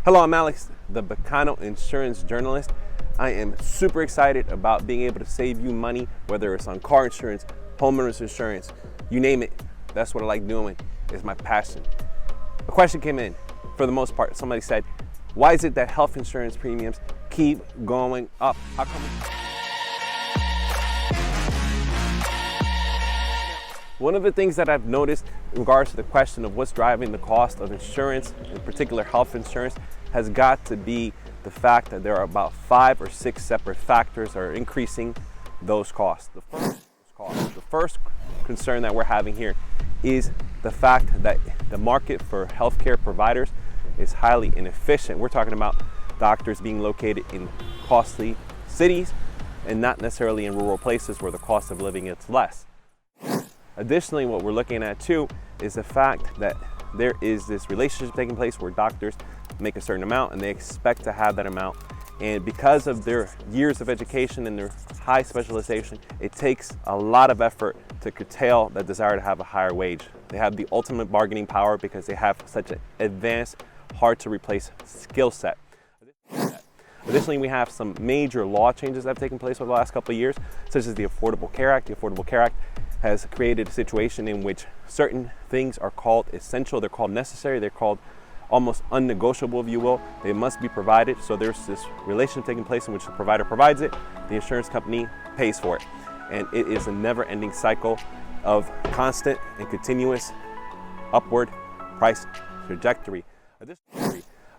Hello, I'm Alex, the Bacano insurance journalist. I am super excited about being able to save you money, whether it's on car insurance, homeowners insurance, you name it. That's what I like doing. It's my passion. A question came in. For the most part, somebody said, why is it that health insurance premiums keep going up? How come? One of the things that I've noticed in regards to the question of what's driving the cost of insurance, in particular health insurance, has got to be the fact that there are about 5 or 6 separate factors that are increasing those costs. The first concern that we're having here is the fact that the market for healthcare providers is highly inefficient. We're talking about doctors being located in costly cities and not necessarily in rural places where the cost of living is less. Additionally, what we're looking at too is the fact that there is this relationship taking place where doctors make a certain amount and they expect to have that amount. And because of their years of education and their high specialization, it takes a lot of effort to curtail that desire to have a higher wage. They have the ultimate bargaining power because they have such an advanced, hard to replace skill set. Additionally, we have some major law changes that have taken place over the last couple of years, such as the Affordable Care Act. The Affordable Care Act has created a situation in which certain things are called essential, they're called necessary, they're called almost unnegotiable, if you will. They must be provided. So there's this relationship taking place in which the provider provides it, the insurance company pays for it. And it is a never-ending cycle of constant and continuous upward price trajectory.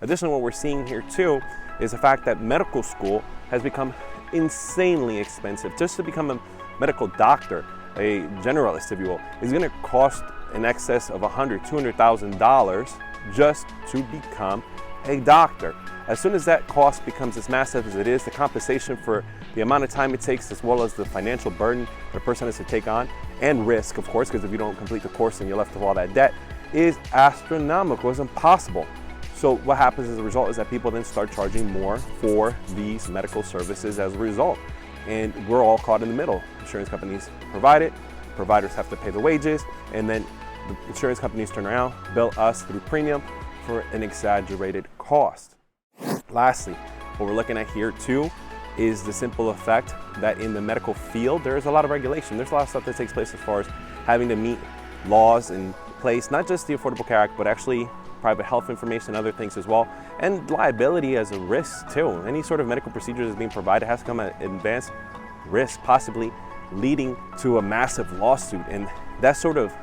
Additionally, what we're seeing here too is the fact that medical school has become insanely expensive. Just to become a medical doctor, a generalist, if you will, is going to cost in excess of $100,000, $200,000 just to become a doctor. As soon as that cost becomes as massive as it is, the compensation for the amount of time it takes, as well as the financial burden that a person has to take on, and risk, of course, because if you don't complete the course and you're left with all that debt, is astronomical. It's impossible. So what happens as a result is that people then start charging more for these medical services as a result. And we're all caught in the middle. Insurance companies provide it, providers have to pay the wages, and then the insurance companies turn around, bill us through premium for an exaggerated cost. Lastly, what we're looking at here too is the simple effect that in the medical field, there's a lot of regulation. There's a lot of stuff that takes place as far as having to meet laws in place, not just the Affordable Care Act, but actually private health information and other things as well, and liability as a risk too. Any sort of medical procedure that's being provided has to come at advanced risk, possibly leading to a massive lawsuit. And that sort of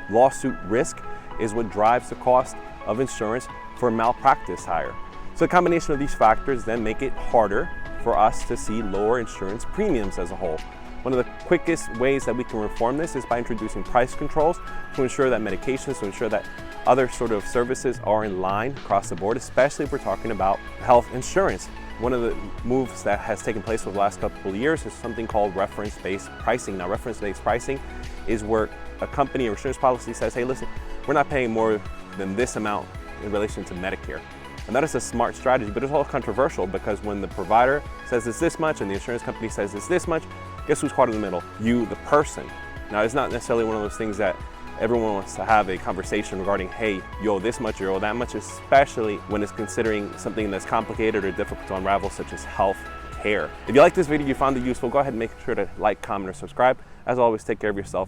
lawsuit risk is what drives the cost of insurance for malpractice hire. So the combination of these factors then make it harder for us to see lower insurance premiums as a whole. One of the quickest ways that we can reform this is by introducing price controls to ensure that medications, to ensure that other sort of services are in line across the board, especially if we're talking about health insurance. One of the moves that has taken place over the last couple of years is something called reference-based pricing. Now, reference-based pricing is where a company or insurance policy says, hey, listen, we're not paying more than this amount in relation to Medicare. And that is a smart strategy, but it's all controversial because when the provider says it's this much and the insurance company says it's this much, guess who's caught in the middle? You, the person. Now, it's not necessarily one of those things that everyone wants to have a conversation regarding, hey, you owe this much, you owe that much, especially when it's considering something that's complicated or difficult to unravel, such as health care. If you like this video, you found it useful, go ahead and make sure to like, comment, or subscribe. As always, take care of yourself.